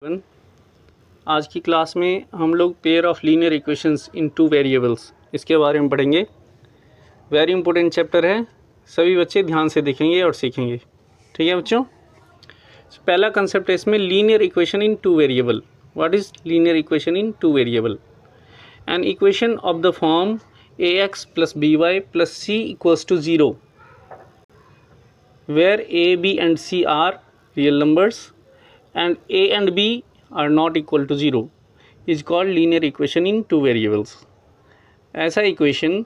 One आज की class में हम लोग pair of linear equations in two variables इसके बारे में पढ़ेंगे। वेरी इंपॉर्टेंट चैप्टर है, सभी बच्चे ध्यान से देखेंगे और सीखेंगे। ठीक है बच्चों, पहला कंसेप्ट है इसमें linear equation in two variable. What is linear equation in two variable? An equation of the form ax plus by plus c equals to 0 where a, b and c are real numbers and a and b are not equal to 0 is called linear equation in two variables। ऐसा equation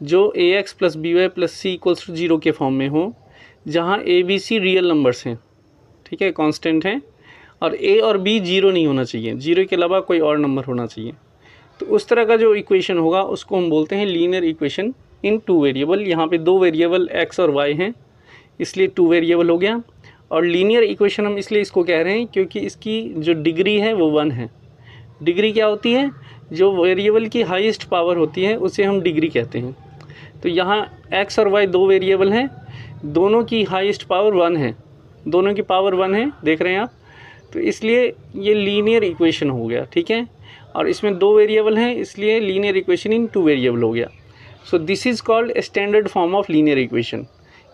जो ax plus by plus c equals to 0 के form में हो, जहाँ a b c real numbers हैं, ठीक है, constant हैं, और a और b जीरो नहीं होना चाहिए, जीरो के अलावा कोई और नंबर होना चाहिए। तो उस तरह का जो इक्वेशन होगा उसको हम बोलते हैं linear equation in two variable. यहाँ पे दो वेरिएबल x और y हैं, इसलिए टू वेरिएबल हो गया। और लीनियर इक्वेशन हम इसलिए इसको कह रहे हैं क्योंकि इसकी जो डिग्री है वो 1 है। डिग्री क्या होती है? जो वेरिएबल की हाईएस्ट पावर होती है उसे हम डिग्री कहते हैं। तो यहाँ x और y दो वेरिएबल हैं, दोनों की हाईएस्ट पावर 1 है, दोनों की पावर 1 है, देख रहे हैं आप। तो इसलिए ये लीनियर इक्वेशन हो गया, ठीक है। और इसमें दो वेरिएबल हैं, इसलिए linear equation in two variable हो गया। So this is called standard form of linear equation.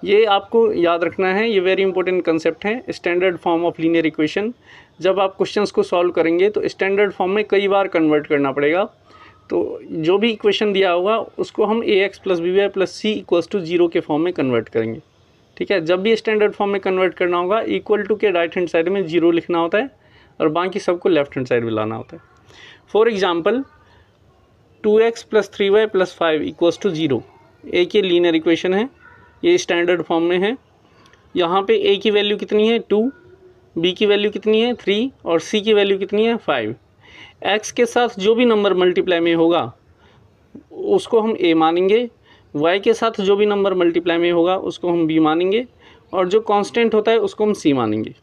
ये आपको याद रखना है, ये वेरी इंपॉर्टेंट कंसेप्ट है, standard form of linear equation. जब आप क्वेश्चंस को सॉल्व करेंगे तो स्टैंडर्ड फॉर्म में कई बार कन्वर्ट करना पड़ेगा। तो जो भी इक्वेशन दिया होगा उसको हम ax plus B Y plus C equals to 0 के फॉर्म में कन्वर्ट करेंगे, ठीक है। जब भी स्टैंडर्ड फॉर्म में कन्वर्ट करना होगा, इक्वल टू के राइट हैंड साइड में 0 लिखना होता है और बाकी सबको लेफ्ट हैंड साइड में लाना होता है। For example 2x plus 3y plus 5 equals to 0 a की लीनियर इक्वेशन है, ये स्टैंडर्ड फॉर्म में है। यहाँ पे a की वैल्यू कितनी है 2, b की वैल्यू कितनी है 3 और c की वैल्यू कितनी है 5। x के साथ जो भी नंबर मल्टीप्लाई में होगा उसको हम a मानेंगे, y के साथ जो भी नंबर मल्टीप्लाई में होगा उसको हम b मानेंगे, और जो कांस्टेंट होता है उसको हम c मानेंगे।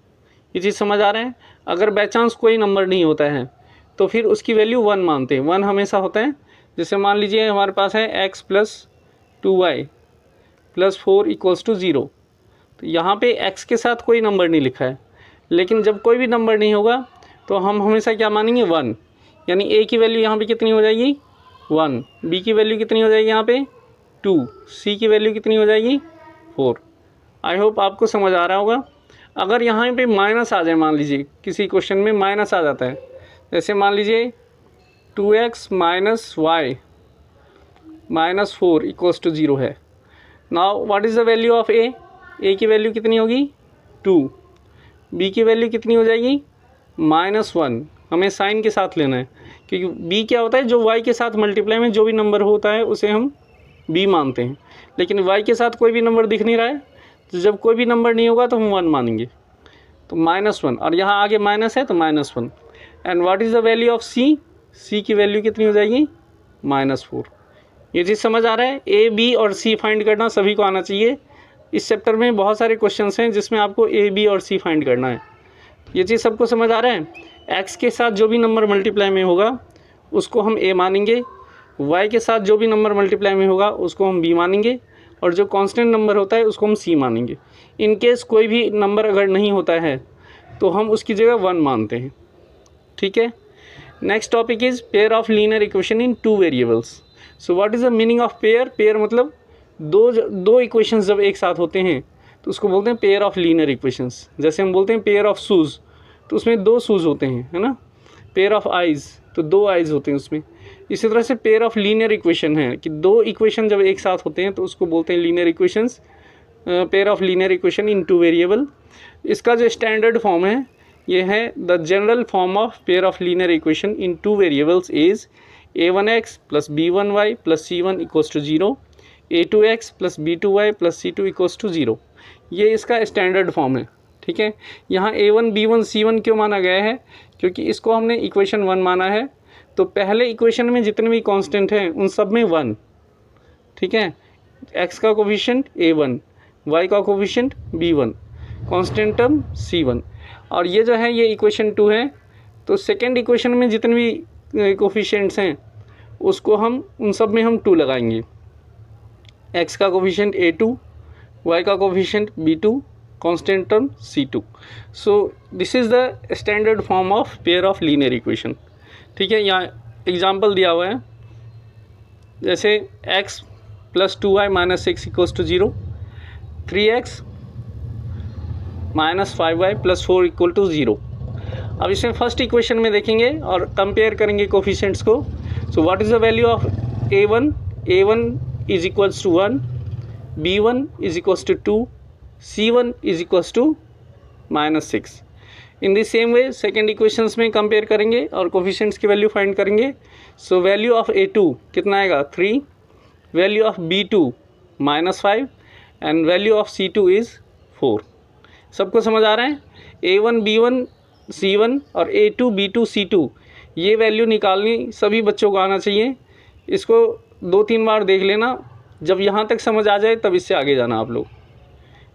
ये चीज़ समझ आ रहा है? अगर बाई चांस कोई नंबर नहीं होता है तो फिर उसकी वैल्यू 1 मानते हैं, 1 हमेशा होता है। जैसे मान लीजिए हमारे पास है x plus 2y plus 4 equals to 0। तो यहाँ पे x के साथ कोई नंबर नहीं लिखा है, लेकिन जब कोई भी नंबर नहीं होगा तो हम हमेशा क्या मानेंगे 1। यानी a की वैल्यू यहाँ पे कितनी हो जाएगी 1, b की वैल्यू कितनी हो जाएगी यहाँ पे 2, c की वैल्यू कितनी हो जाएगी 4। आई होप आपको समझ आ रहा होगा। अगर यहाँ पे माइनस आ जाए, मान लीजिए किसी क्वेश्चन में माइनस आ जाता है, जैसे मान लीजिए 2x minus Y minus 4 equals to 0 है। Now what is the value of a? a की वैल्यू कितनी होगी 2, b की वैल्यू कितनी हो जाएगी -1। हमें साइन के साथ लेना है क्योंकि b क्या होता है, जो y के साथ मल्टीप्लाई में जो भी नंबर होता है उसे हम b मानते हैं, लेकिन y के साथ कोई भी नंबर दिख नहीं रहा है, तो जब कोई भी नंबर नहीं होगा तो हम 1 मानेंगे, तो -1, और यहाँ आगे माइनस है तो -1। And what is the value of c? c की वैल्यू कितनी हो जाएगी -4। ये चीज़ समझ आ रहा है? a, b और c फाइंड करना सभी को आना चाहिए। इस चैप्टर में बहुत सारे क्वेश्चंस हैं जिसमें आपको a, b और c फाइंड करना है। ये चीज़ सबको समझ आ रहा है? x के साथ जो भी नंबर मल्टीप्लाई में होगा उसको हम a मानेंगे, y के साथ जो भी नंबर मल्टीप्लाई में होगा उसको हम b मानेंगे, और जो कांस्टेंट नंबर होता है उसको हम c मानेंगे। इन केस कोई भी नंबर अगर नहीं होता है तो हम उसकी जगह 1 मानते हैं, ठीक है। Next topic is pair of linear equation in two variables. So what is the meaning of pair? Pair मतलब दो इक्वेशंस जब एक साथ होते हैं तो उसको बोलते हैं पेयर ऑफ लीनियर इक्वेशंस। जैसे हम बोलते हैं पेयर ऑफ शूज़, तो उसमें 2 शूज़ होते हैं, है ना। पेयर ऑफ आइज़, तो 2 आइज़ होते हैं उसमें। इसी तरह से पेयर ऑफ लीनियर इक्वेशन है कि 2 इक्वेशन जब एक साथ होते हैं तो उसको बोलते हैं linear equations, pair of linear equation in two variable. इसका जो स्टैंडर्ड फॉर्म है ये है the general form of pair of linear equation in two variables is a1x plus b1y plus c1 equals to 0, a2x plus b2y plus c2 equals to 0। ये इसका standard form है, ठीक है। यहाँ a1 b1 c1 क्यों माना गया है? क्योंकि इसको हमने इक्वेशन 1 माना है, तो पहले इक्वेशन में जितने भी कांस्टेंट हैं उन सब में 1, ठीक है। x का कोफिशिएंट a1, y का coefficient b1, constant term c1, और ये जो है ये इक्वेशन 2 है। तो सेकेंड इक्वेशन में जितने भी कोफिशिएंट्स हैं उसको हम उन सब में हम 2 लगाएंगे। x का कोफिशिएंट a2, y का coefficient b2, constant term C2. So this is the standard form of pair of linear equation. ठीक है, यहाँ एग्जाम्पल दिया हुआ है, जैसे x plus 2y minus 6 equals to 0, 3x minus 5y plus 4 equal to 0. अब इसमें फर्स्ट इक्वेशन में देखेंगे और कंपेयर करेंगे कोफिशिएंट्स को. So what is the value of a1 is equals to 1, b1 is equals to 2, c1 is equals to -6. In the same way second equations में compare करेंगे और कोफिशिएंट्स की वैल्यू फाइंड करेंगे. सो वैल्यू ऑफ a2 कितना आएगा 3, value of b2 -5 and value of c2 is 4. सबको समझ आ रहा है? a1 b1 c1 और a2 b2 c2 ये वैल्यू निकालनी सभी बच्चों को आना चाहिए. इसको 2-3 बार देख लेना, जब यहाँ तक समझ आ जाए तब इससे आगे जाना आप लोग.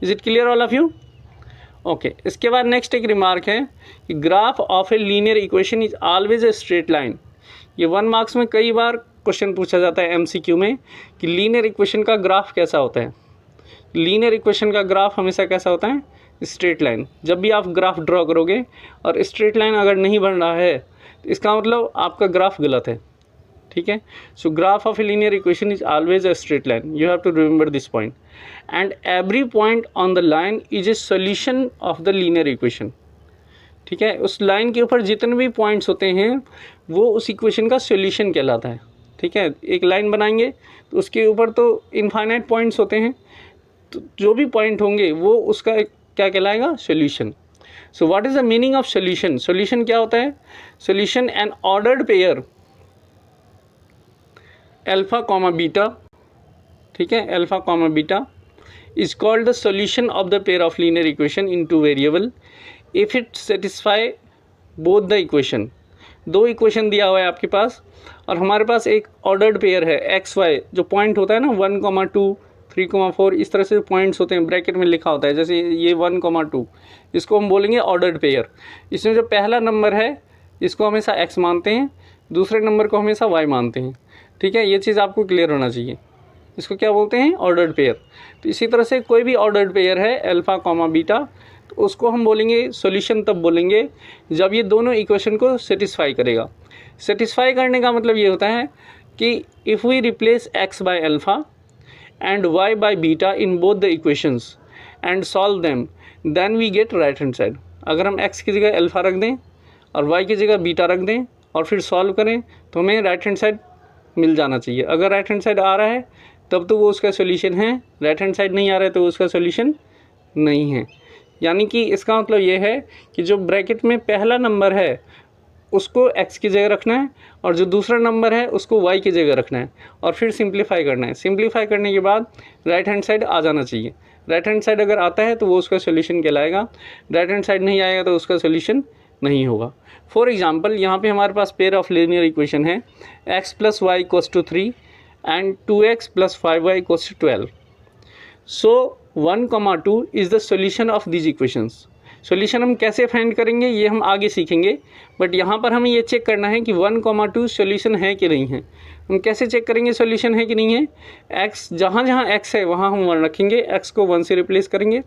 Is it clear all of you? Okay. इसके बाद नेक्स्ट एक रिमार्क है कि graph of a linear equation is always a straight line. ये 1 मार्क्स में कई बार क्वेश्चन पूछा जाता है MCQ में कि लीनियर इक्वेशन का ग्राफ कैसा होता है. लीनियर इक्वेशन का ग्राफ हमेशा कैसा होता है? Straight line. जब भी आप ग्राफ ड्रॉ करोगे और स्ट्रेट लाइन अगर नहीं बन रहा है तो इसका मतलब आपका ग्राफ गलत है. ठीक है. So graph of a linear equation is always a straight line. You have to remember this point. And every point on the line is a solution of the linear equation. ठीक है. उस line के ऊपर जितने भी points होते हैं वो उस इक्वेशन का सोल्यूशन कहलाता है. ठीक है. एक लाइन बनाएंगे तो उसके ऊपर तो इनफाइनाइट पॉइंट्स होते हैं, तो जो भी पॉइंट होंगे वो उसका एक क्या कहलाएगा? Solution. So what is the meaning of solution? Solution क्या होता है? Solution N ordered pair alpha comma beta, ठीक है, alpha comma beta is called the solution of the pair of linear equation in two variable if it satisfy both the equation. 2 equation दिया हुआ है आपके पास और हमारे पास एक ऑर्डर्ड पेयर है एक्स वाई. जो पॉइंट होता है ना 1,2 3,4 इस तरह से पॉइंट्स होते हैं, ब्रैकेट में लिखा होता है. जैसे ये 1,2 इसको हम बोलेंगे ऑर्डर्ड पेयर. इसमें जो पहला नंबर है इसको हमेशा x मानते हैं, दूसरे नंबर को हमेशा y मानते हैं. ठीक है. ये चीज़ आपको क्लियर होना चाहिए. इसको क्या बोलते हैं? Ordered pair. तो इसी तरह से कोई भी ऑर्डर्ड पेयर है अल्फा कॉमा बीटा, तो उसको हम बोलेंगे सॉल्यूशन तब बोलेंगे जब ये दोनों इक्वेशन को सेटिस्फाई करेगा. सेटिस्फाई करने का मतलब ये होता है कि if we replace x by alpha and y by beta in both the equations and solve them, then we get right hand side. अगर हम x की जगह अल्फ़ा रख दें और y की जगह बीटा रख दें और फिर सॉल्व करें तो हमें राइट हैंड साइड मिल जाना चाहिए. अगर राइट हैंड साइड आ रहा है तब तो वो उसका सोल्यूशन है, राइट हैंड साइड नहीं आ रहा है तो उसका सोल्यूशन नहीं है. यानी कि इसका मतलब ये है कि जो ब्रैकेट में पहला नंबर है उसको x की जगह रखना है और जो दूसरा नंबर है उसको y की जगह रखना है और फिर सिंप्लीफाई करना है. सिंप्लीफाई करने के बाद राइट हैंड साइड आ जाना चाहिए. राइट हैंड साइड अगर आता है तो वो उसका सोल्यूशन कहलाएगा, राइट हैंड साइड नहीं आएगा तो उसका सोल्यूशन नहीं होगा. फॉर एग्जांपल यहाँ पे हमारे पास पेयर ऑफ लीनियर इक्वेशन है x + y = 3 and 2x + 5y = 12. So 1,2 is the solution of these equations. Solution हम कैसे फाइंड करेंगे ये हम आगे सीखेंगे, बट यहाँ पर हमें ये चेक करना है कि 1,2 सोल्यूशन है कि नहीं है. हम कैसे चेक करेंगे सोल्यूशन है कि नहीं है? x जहाँ जहाँ x है वहाँ हम 1 रखेंगे, x को 1 से रिप्लेस करेंगे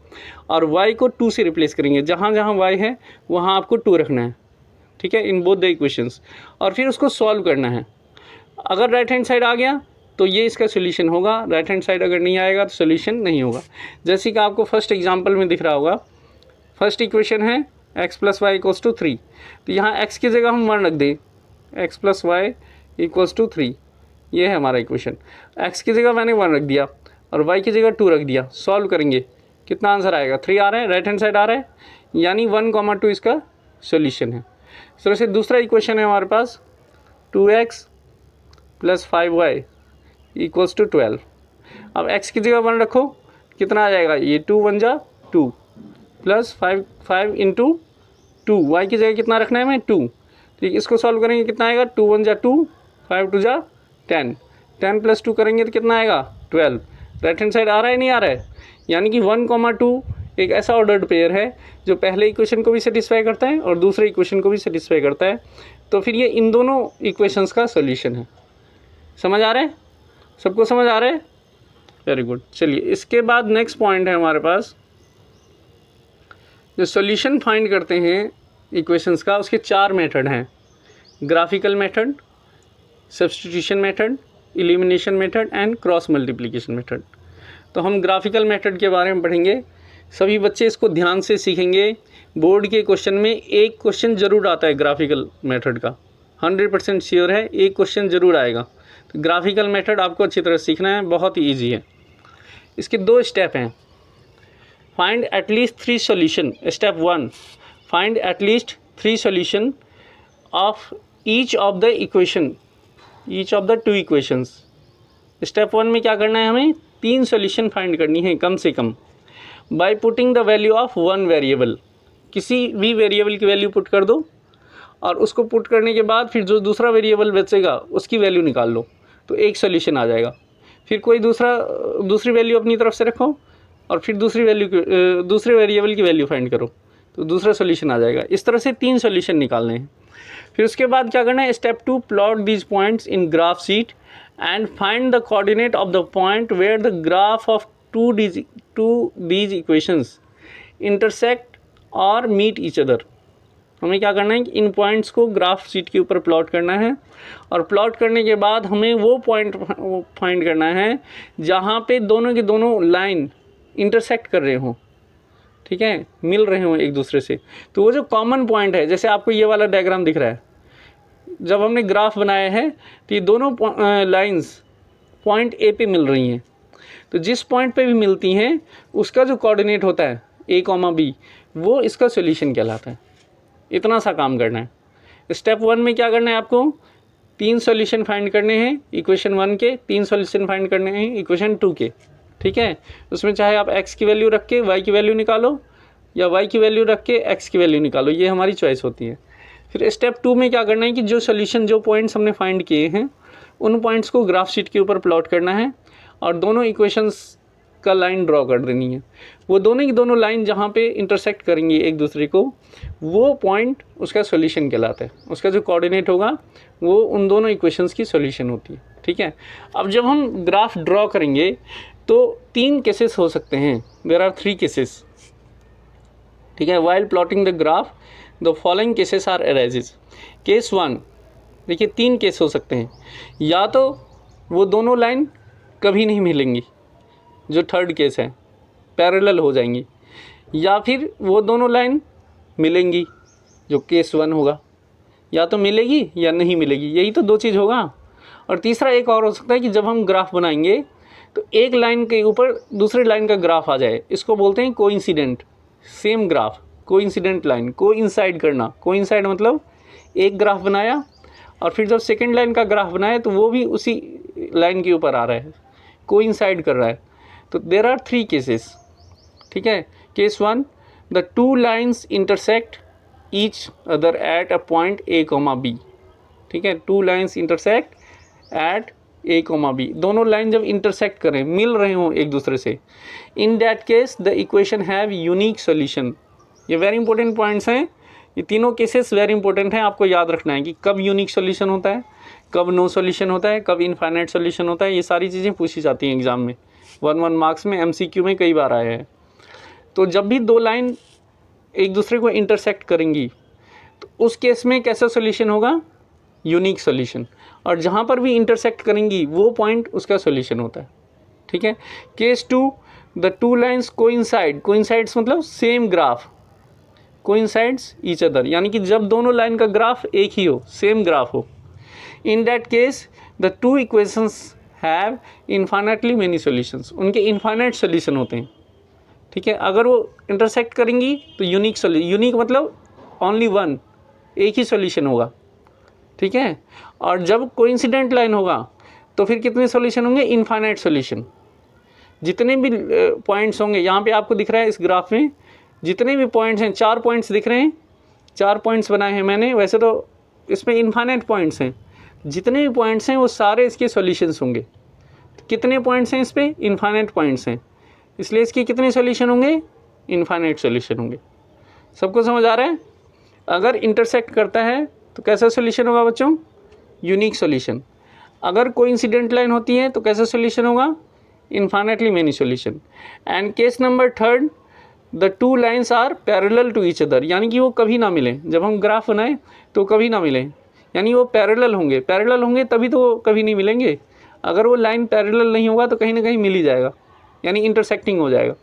और y को 2 से रिप्लेस करेंगे. जहाँ जहाँ y है वहाँ आपको 2 रखना है. ठीक है, इन बोथ द इक्वेशंस. और फिर उसको सॉल्व करना है. अगर राइट हैंड साइड आ गया तो ये इसका सोल्यूशन होगा, राइट हैंड साइड अगर नहीं आएगा तो सोल्यूशन नहीं होगा. जैसे कि आपको फर्स्ट एग्जाम्पल में दिख रहा होगा, फर्स्ट इक्वेशन है x + y = 3. तो यहाँ x की जगह हम 1 रख दें, x + y = 3. ये है हमारा इक्वेशन. x की जगह मैंने 1 रख दिया और y की जगह 2 रख दिया. सॉल्व करेंगे कितना आंसर आएगा? 3 आ रहा है, राइट हैंड साइड आ रहा है, यानी 1,2 इसका सोल्यूशन है. इस तरह से दूसरा इक्वेशन है हमारे पास 2x + 5y = 12. अब x की जगह 1 रखो, कितना आ जाएगा? ये 2 × 1 = 2 प्लस 5 × 2. y की जगह कितना रखना है हमें? 2. ठीक, इसको सॉल्व करेंगे कितना आएगा? 2 × 1 = 2, 5 × 2 = 10. 10 + 2 करेंगे तो कितना आएगा? 12. राइट हैंड साइड आ रहा है नहीं आ रहा है? यानी कि 1,2 एक ऐसा ऑर्डर्ड पेयर है जो पहले इक्वेशन को भी सेटिस्फाई करता है और दूसरे इक्वेशन को भी सेटिस्फाई करता है. तो फिर ये इन दोनों इक्वेशंस का सोल्यूशन है. समझ आ रहा है? सबको समझ आ रहा है? Very good. चलिए इसके बाद नेक्स्ट पॉइंट है हमारे पास जो सॉल्यूशन फाइंड करते हैं इक्वेशंस का, उसके 4 मेथड हैं। Graphical method, substitution method, elimination method and cross multiplication method. तो हम ग्राफिकल मेथड के बारे में पढ़ेंगे। सभी बच्चे इसको ध्यान से सीखेंगे। बोर्ड के क्वेश्चन में एक क्वेश्चन ज़रूर आता है ग्राफिकल मेथड का, 100% श्योर है, एक क्वेश्चन ज़रूर आएगा। तो ग्राफिकल मेथड आपको अच्छी तरह सीखना है, बहुत ही ईजी है। इसके 2 स्टेप हैं। Find at least 3 solution. Step 1, find at least 3 solution of each of the equation, each of the 2 equations. Step 1 में क्या करना है, हमें 3 सॉल्यूशन फाइंड करनी है कम से कम, by putting the value of 1 variable. किसी भी वेरिएबल की वैल्यू पुट कर दो और उसको पुट करने के बाद फिर जो दूसरा वेरिएबल बचेगा उसकी वैल्यू निकाल लो, तो एक सॉल्यूशन आ जाएगा। फिर कोई दूसरी वैल्यू अपनी तरफ से रखो और फिर दूसरे वेरिएबल की वैल्यू फाइंड करो, तो दूसरा सॉल्यूशन आ जाएगा। इस तरह से 3 सॉल्यूशन निकालने हैं। फिर उसके बाद क्या करना है, step 2, plot these points in graph sheet and find the coordinate of the point where the graph of two these equations intersect और मीट ईच अदर। हमें क्या करना है कि इन पॉइंट्स को ग्राफ शीट के ऊपर प्लॉट करना है और प्लॉट करने के बाद हमें वो पॉइंट फाइंड करना है जहाँ पे दोनों के दोनों लाइन इंटरसेक्ट कर रहे हों, ठीक है, मिल रहे हों एक दूसरे से। तो वो जो कॉमन पॉइंट है, जैसे आपको ये वाला डायग्राम दिख रहा है, जब हमने ग्राफ बनाया है तो ये दोनों लाइंस पॉइंट ए पे मिल रही हैं। तो जिस पॉइंट पे भी मिलती हैं उसका जो कोऑर्डिनेट होता है a, b, वो इसका सॉल्यूशन कहलाता है। इतना सा काम करना है। स्टेप 1 में क्या करना है, आपको 3 सॉल्यूशन फाइंड करने हैं इक्वेशन 1 के, 3 सॉल्यूशन फाइंड करने हैं इक्वेशन 2 के, ठीक है। उसमें चाहे आप x की वैल्यू रख के y की वैल्यू निकालो या y की वैल्यू रख के x की वैल्यू निकालो, ये हमारी चॉइस होती है। फिर स्टेप 2 में क्या करना है कि जो सॉल्यूशन, जो पॉइंट्स हमने फाइंड किए हैं उन पॉइंट्स को ग्राफ शीट के ऊपर प्लॉट करना है और दोनों इक्वेशंस का लाइन ड्रॉ कर देनी है। वो दोनों की दोनों लाइन जहाँ पे इंटरसेक्ट करेंगी एक दूसरे को, वो पॉइंट उसका सॉल्यूशन कहलाता है। उसका जो कोऑर्डिनेट होगा वो उन दोनों इक्वेशंस की सॉल्यूशन होती है, ठीक है। अब जब हम ग्राफ ड्रॉ करेंगे तो 3 केसेस हो सकते हैं। देयर आर 3 केसेस, ठीक है। While plotting the graph the following cases are arises. Case 1, देखिए 3 केस हो सकते हैं। या तो वो दोनों लाइन कभी नहीं मिलेंगी, जो थर्ड केस है, पैरेलल हो जाएंगी, या फिर वो दोनों लाइन मिलेंगी, जो केस 1 होगा। या तो मिलेगी या नहीं मिलेगी, यही तो 2 चीज़ होगा। और तीसरा एक और हो सकता है कि जब हम ग्राफ बनाएंगे तो एक लाइन के ऊपर दूसरे लाइन का ग्राफ आ जाए, इसको बोलते हैं coincident. Same graph, coincident line, coincide करना। कोइंसाइड मतलब एक ग्राफ बनाया और फिर जब सेकेंड लाइन का ग्राफ बनाया तो वो भी उसी लाइन के ऊपर आ रहा है, कोइंसाइड कर रहा है। तो देयर आर 3 केसेस, ठीक है। Case 1, the 2 lines intersect each other at a point a, b, ठीक है। 2 lines intersect at a, b, दोनों लाइन जब इंटरसेक्ट करें, मिल रहे हों एक दूसरे से, in that case the equation have unique solution. ये वेरी इंपॉर्टेंट पॉइंट्स हैं, ये तीनों केसेस वेरी इंपॉर्टेंट हैं। आपको याद रखना है कि कब यूनिक सॉल्यूशन होता है, कब नो सॉल्यूशन होता है, कब इनफाइनाइट सॉल्यूशन होता है। ये सारी चीज़ें पूछी जाती हैं एग्जाम में, 1 मार्क्स में, MCQ में कई बार आया है। तो जब भी 2 लाइन एक दूसरे को इंटरसेक्ट करेंगी तो उस केस में कैसा सॉल्यूशन होगा, यूनिक सॉल्यूशन। और जहाँ पर भी इंटरसेक्ट करेंगी वो पॉइंट उसका सॉल्यूशन होता है, ठीक है। Case 2, the 2 lines coincide. Coincides मतलब same graph, coincides each other, यानी कि जब दोनों लाइन का ग्राफ एक ही हो, सेम ग्राफ हो। In that case the 2 equations have infinitely many solutions. उनके इनफाइनाइट सॉल्यूशन होते हैं, ठीक है। अगर वो इंटरसेक्ट करेंगी तो यूनिक सॉल्यूशन, यूनिक मतलब ओनली 1, एक ही सॉल्यूशन होगा, ठीक है। और जब कोइंसिडेंट लाइन होगा तो फिर कितने सॉल्यूशन होंगे, इनफाइनाइट सॉल्यूशन। जितने भी पॉइंट्स होंगे, यहाँ पे आपको दिख रहा है इस ग्राफ में जितने भी पॉइंट्स हैं, 4 पॉइंट्स दिख रहे हैं, 4 पॉइंट्स बनाए हैं मैंने। वैसे तो इसमें इनफाइनाइट पॉइंट्स हैं, जितने भी पॉइंट्स हैं वो सारे इसके सॉल्यूशंस होंगे। कितने पॉइंट्स हैं इस पर, इनफाइनाइट पॉइंट्स हैं, इसलिए इसके कितने सॉल्यूशन होंगे, इनफाइनाइट सॉल्यूशन होंगे। सबको समझ आ रहा है। अगर इंटरसेक्ट करता है तो कैसा सॉल्यूशन होगा बच्चों, यूनिक सॉल्यूशन। अगर कोइंसिडेंट लाइन होती है तो कैसा सॉल्यूशन होगा, infinitely many solution. And case number 3, the two lines are parallel to each other, यानी कि वो कभी ना मिलें। जब हम ग्राफ बनाएं तो कभी ना मिलें, यानी वो पैरेलल होंगे। पैरेलल होंगे तभी तो कभी नहीं मिलेंगे। अगर वो लाइन पैरेलल नहीं होगा तो कहीं ना कहीं मिल ही जाएगा, यानी इंटरसेक्टिंग हो जाएगा।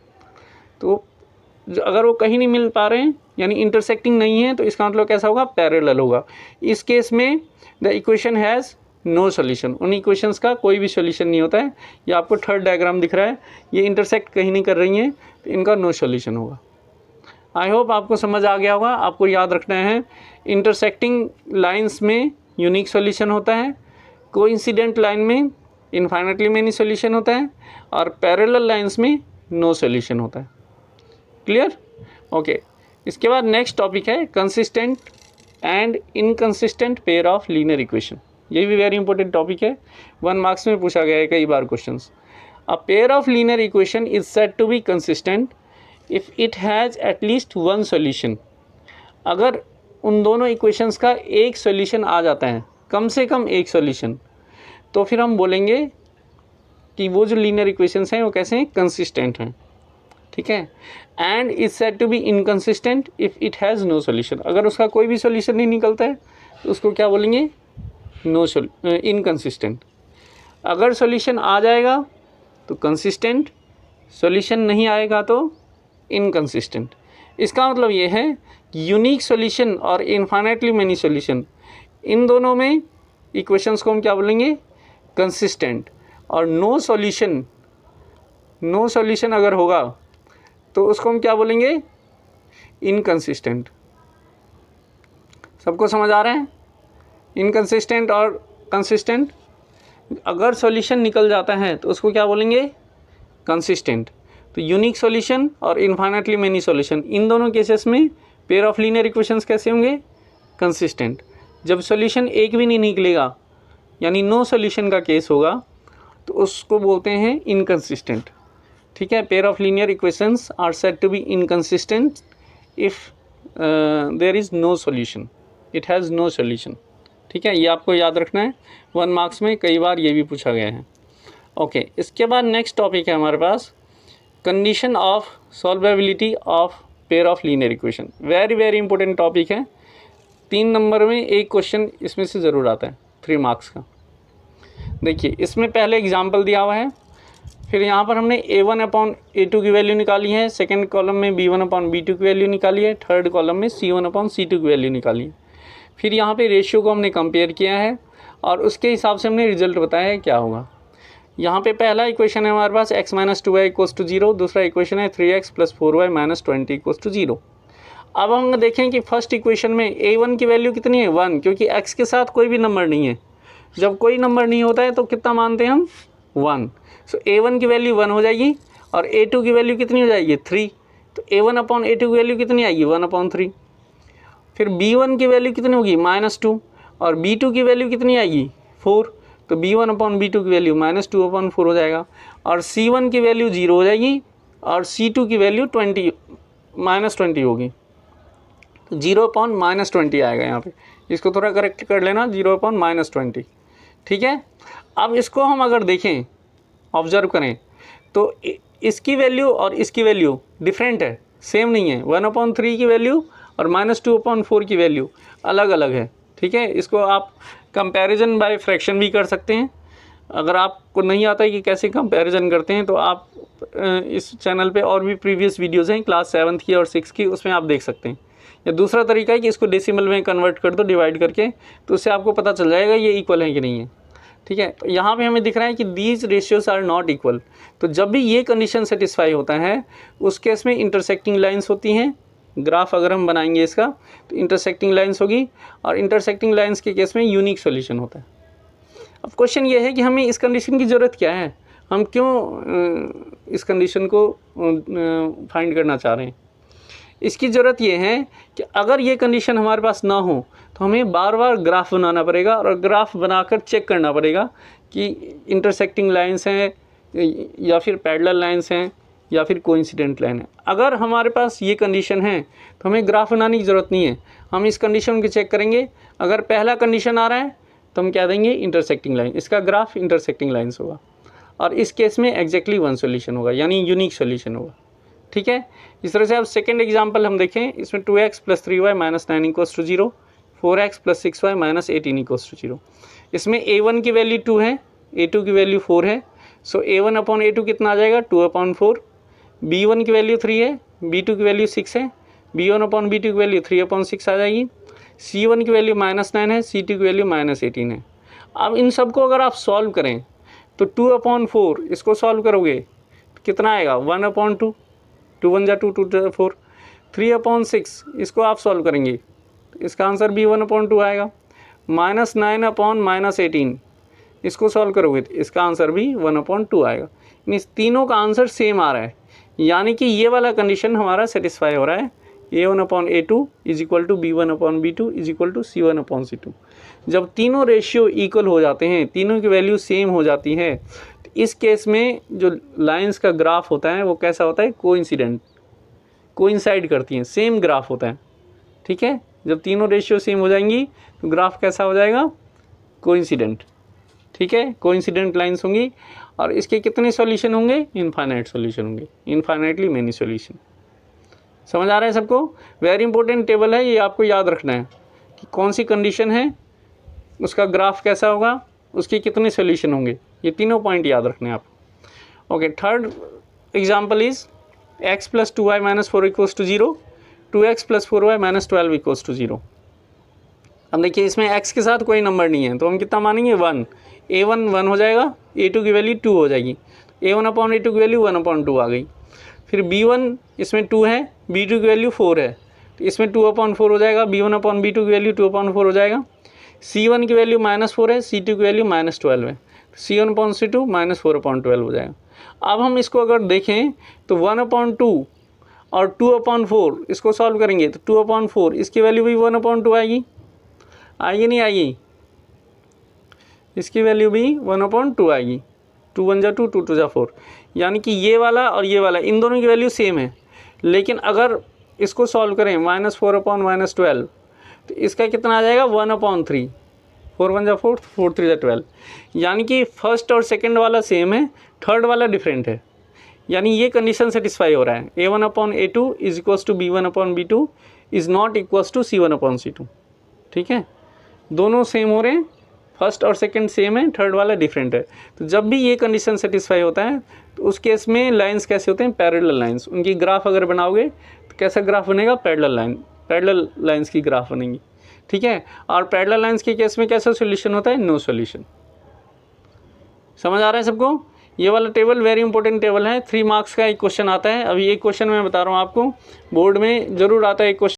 तो अगर वो कहीं नहीं मिल पा रहे हैं यानी इंटरसेक्टिंग नहीं है, तो इसका मतलब कैसा होगा, पैरेलल होगा। इस केस में the equation has no solution, उन इक्वेशंस का कोई भी सोल्यूशन नहीं होता है। ये आपको थर्ड डायग्राम दिख रहा है, ये इंटरसेक्ट कहीं नहीं कर रही हैं, तो इनका नो सोल्यूशन होगा। आई होप आपको समझ आ गया होगा। आपको याद रखना है इंटरसेक्टिंग लाइंस में यूनिक सोल्यूशन होता है, कोइंसिडेंट लाइन में इनफाइनाइटली मेनी सोल्यूशन होता है, और पैरेलल लाइंस में नो सोल्यूशन होता है। क्लियर? ओके। इसके बाद नेक्स्ट टॉपिक है consistent and inconsistent pair of linear equation. ये भी वेरी इंपॉर्टेंट टॉपिक है, 1 मार्क्स में पूछा गया है कई बार questions. A pair of linear equation is said to be consistent if it has at least one solution. अगर उन दोनों इक्वेशंस का एक सोल्यूशन आ जाता है, कम से कम एक सोल्यूशन, तो फिर हम बोलेंगे कि वो जो लीनियर इक्वेशंस हैं वो कैसे हैं, कंसिस्टेंट हैं। ठीक है। And is said to be inconsistent if it has no solution. अगर उसका कोई भी सोल्यूशन नहीं निकलता है तो उसको क्या बोलेंगे, इनकंसिस्टेंट। अगर सोल्यूशन आ जाएगा तो कंसिस्टेंट, सोल्यूशन नहीं आएगा तो इनकंसिस्टेंट। इसका मतलब ये है कि यूनिक सोल्यूशन और इनफाइनाइटली मेनी सोल्यूशन, इन दोनों में इक्वेशंस को हम क्या बोलेंगे, कंसिस्टेंट। और नो सोल्यूशन अगर होगा तो उसको हम क्या बोलेंगे, इनकंसिस्टेंट। सबको समझ आ रहा है? इनकंसिस्टेंट और कंसिस्टेंट। अगर सॉल्यूशन निकल जाता है तो उसको क्या बोलेंगे, कंसिस्टेंट। तो यूनिक सॉल्यूशन और इनफाइनाइटली मेनी सॉल्यूशन, इन दोनों केसेस में पेयर ऑफ लीनियर इक्वेशंस कैसे होंगे, कंसिस्टेंट। जब सॉल्यूशन एक भी नहीं निकलेगा यानी नो सॉल्यूशन का केस होगा तो उसको बोलते हैं इनकंसिस्टेंट। ठीक है। Pair of linear equations are said to be inconsistent if there is no solution, it has no solution. ठीक है, ये आपको याद रखना है, 1 मार्क्स में कई बार ये भी पूछा गया है। ओके। इसके बाद नेक्स्ट टॉपिक है हमारे पास condition of solvability of pair of linear equation. Very important topic है, 3 नंबर में एक क्वेश्चन इसमें से ज़रूर आता है 3 मार्क्स का। देखिए इसमें पहले एग्जाम्पल दिया हुआ है, फिर यहाँ पर हमने a1/a2 की वैल्यू निकाली है, सेकंड कॉलम में b1/b2 की वैल्यू निकाली है, थर्ड कॉलम में c1/c2 की वैल्यू निकाली है। फिर यहाँ पे रेशियो को हमने कंपेयर किया है और उसके हिसाब से हमने रिजल्ट बताया है क्या होगा। यहाँ पे पहला इक्वेशन है हमारे पास x - 2y = 0, दूसरा इक्वेशन है 3x + 4y - 20 = 0। अब हम देखें कि फर्स्ट इक्वेशन में a1 की वैल्यू कितनी है, 1, क्योंकि x के साथ कोई भी नंबर नहीं है। जब कोई नंबर नहीं होता है तो कितना मानते हैं हम, 1। सो a1 की वैल्यू 1 हो जाएगी और a2 की वैल्यू कितनी हो जाएगी, 3। तो a1/a2 की वैल्यू कितनी आएगी, 1/3। फिर b1 की वैल्यू कितनी होगी, -2, और b2 की वैल्यू कितनी आएगी, 4। तो b1/b2 की वैल्यू -2/4 हो जाएगा, और c1 की वैल्यू 0 हो जाएगी और c2 की वैल्यू -20 होगी। तो 0/-20 आएगा यहाँ पे, इसको थोड़ा करेक्ट कर लेना, 0/-20। ठीक है। अब इसको हम अगर देखें, ऑब्जर्व करें, तो इसकी वैल्यू और इसकी वैल्यू डिफरेंट है, सेम नहीं है। 1/3 की वैल्यू और -2/4 की वैल्यू अलग अलग है। ठीक है। इसको आप कंपैरिजन बाय फ्रैक्शन भी कर सकते हैं। अगर आपको नहीं आता है कि कैसे कंपैरिजन करते हैं तो आप इस चैनल पे और भी प्रीवियस वीडियोज़ हैं क्लास 7th की और 6th की, उसमें आप देख सकते हैं। या दूसरा तरीका है कि इसको डेसिमल में कन्वर्ट कर दो, डिवाइड करके, तो उससे आपको पता चल जाएगा ये इक्वल है कि नहीं है। ठीक है। यहाँ पे हमें दिख रहा है कि these ratios are not equal. तो जब भी ये कंडीशन सेटिस्फाई होता है उस केस में इंटरसेक्टिंग लाइंस होती हैं। ग्राफ अगर हम बनाएंगे इसका तो इंटरसेक्टिंग लाइंस होगी, और इंटरसेक्टिंग लाइंस के केस में यूनिक सॉल्यूशन होता है। अब क्वेश्चन ये है कि हमें इस कंडीशन की ज़रूरत क्या है, हम क्यों इस कंडीशन को फाइंड करना चाह रहे हैं। इसकी ज़रूरत ये है कि अगर ये कंडीशन हमारे पास ना हो तो हमें बार बार ग्राफ बनाना पड़ेगा, और ग्राफ बनाकर चेक करना पड़ेगा कि इंटरसेक्टिंग लाइंस हैं या फिर पैरेलल लाइंस हैं या फिर कोइंसिडेंट लाइन है। अगर हमारे पास ये कंडीशन है तो हमें ग्राफ बनाने की ज़रूरत नहीं है, हम इस कंडीशन को चेक करेंगे। अगर पहला कंडीशन आ रहा है तो हम क्या देंगे, इंटरसेक्टिंग लाइन, इसका ग्राफ इंटरसेक्टिंग लाइन्स होगा, और इस केस में एग्जैक्टली 1 सोल्यूशन होगा, यानी यूनिक सोल्यूशन होगा। ठीक है। इस तरह से अब सेकेंड एग्जाम्पल हम देखें, इसमें 2x + 3y - 9 = 0, 4x + 6y - 18 = 0। इसमें a1 की वैल्यू 2 है, a2 की वैल्यू 4 है, सो a1/a2 कितना आ जाएगा 2/4। b1 की वैल्यू 3 है, b2 की वैल्यू 6 है, b1/b2 की वैल्यू 3/6 आ जाएगी। c1 की वैल्यू -9 है, c2 की वैल्यू -18 है। अब इन सब को अगर आप सॉल्व करें तो 2/4 इसको सॉल्व करोगे तो कितना आएगा 1/2, 2 1 जा 2, 2 जा 4। 3/6 इसको आप सॉल्व करेंगे तो इसका आंसर भी 1/2 आएगा। -9/-18 इसको सॉल्व करोगे तो इसका आंसर भी 1/2 आएगा। मीन्स तीनों का आंसर सेम आ रहा है, यानी कि ये वाला कंडीशन हमारा सेटिस्फाई हो रहा है। a1/a2 = b1/b2 = c1/c2। जब तीनों रेशियो इक्वल हो जाते हैं, तीनों की वैल्यू सेम हो जाती है, तो इस केस में जो लाइंस का ग्राफ होता है वो कैसा होता है, कोइंसाइड करती हैं, सेम ग्राफ होता है। ठीक है, जब तीनों रेशियो सेम हो जाएंगी तो ग्राफ कैसा हो जाएगा, कोइंसिडेंट। ठीक है, कोइंसिडेंट लाइंस होंगी। और इसके कितने सॉल्यूशन होंगे, इनफाइनाइट सॉल्यूशन होंगे, इनफाइनाइटली मेनी सॉल्यूशन। समझ आ रहा है सबको? वेरी इंपॉर्टेंट टेबल है, ये आपको याद रखना है कि कौन सी कंडीशन है, उसका ग्राफ कैसा होगा, उसके कितने सॉल्यूशन होंगे, ये तीनों पॉइंट याद रखने हैं आप। Okay, third example is x + 2y - 4 = 0, 2x + 4y - 12 = 0। अब देखिए इसमें x के साथ कोई नंबर नहीं है तो हम कितना मानेंगे 1, a1 1 हो जाएगा, a2 की वैल्यू 2 हो जाएगी, a1/a2 की वैल्यू 1/2 आ गई। फिर b1 इसमें 2 है, b2 की वैल्यू 4 है तो इसमें 2/4 हो जाएगा, b1/b2 की वैल्यू 2/4 हो जाएगा। c1 की वैल्यू -4 है, c2 की वैल्यू -12 है, c1/c2 -4/12 हो जाएगा। अब हम इसको अगर देखें तो 1/2 और 2/4 इसको सॉल्व करेंगे तो 2/4 इसकी वैल्यू भी 1/2 आएगी, नहीं आएगी, इसकी वैल्यू भी 1/2 आएगी। 2 1 जा 2, 2 2 जा 4, यानी कि ये वाला और ये वाला इन दोनों की वैल्यू सेम है। लेकिन अगर इसको सॉल्व करें -4/-12 तो इसका कितना आ जाएगा 1/3, 4 1 जा 4, 4 3 जा 12, यानी कि फर्स्ट और सेकंड वाला सेम है, थर्ड वाला डिफरेंट है। यानी ये कंडीशन सेटिस्फाई हो रहा है, a1/a2 = b1/b2 is not equals to c1/c2। ठीक है, दोनों सेम हो रहे हैं, फर्स्ट और सेकंड सेम है, थर्ड वाला डिफरेंट है। तो जब भी ये कंडीशन सेटिस्फाई होता है तो उस केस में लाइंस कैसे होते हैं, पैरेलल लाइंस। उनकी ग्राफ अगर बनाओगे तो कैसा ग्राफ बनेगा, पैरेलल लाइंस की ग्राफ बनेगी। ठीक है, और पैरेलल लाइंस के केस में कैसा सोल्यूशन होता है, नो सोल्यूशन। समझ आ रहा है सबको? ये वाला टेबल वेरी इंपॉर्टेंट टेबल है, 3 मार्क्स का एक क्वेश्चन आता है। अभी एक क्वेश्चन मैं बता रहा हूँ आपको, बोर्ड में ज़रूर आता है एक क्वेश्चन।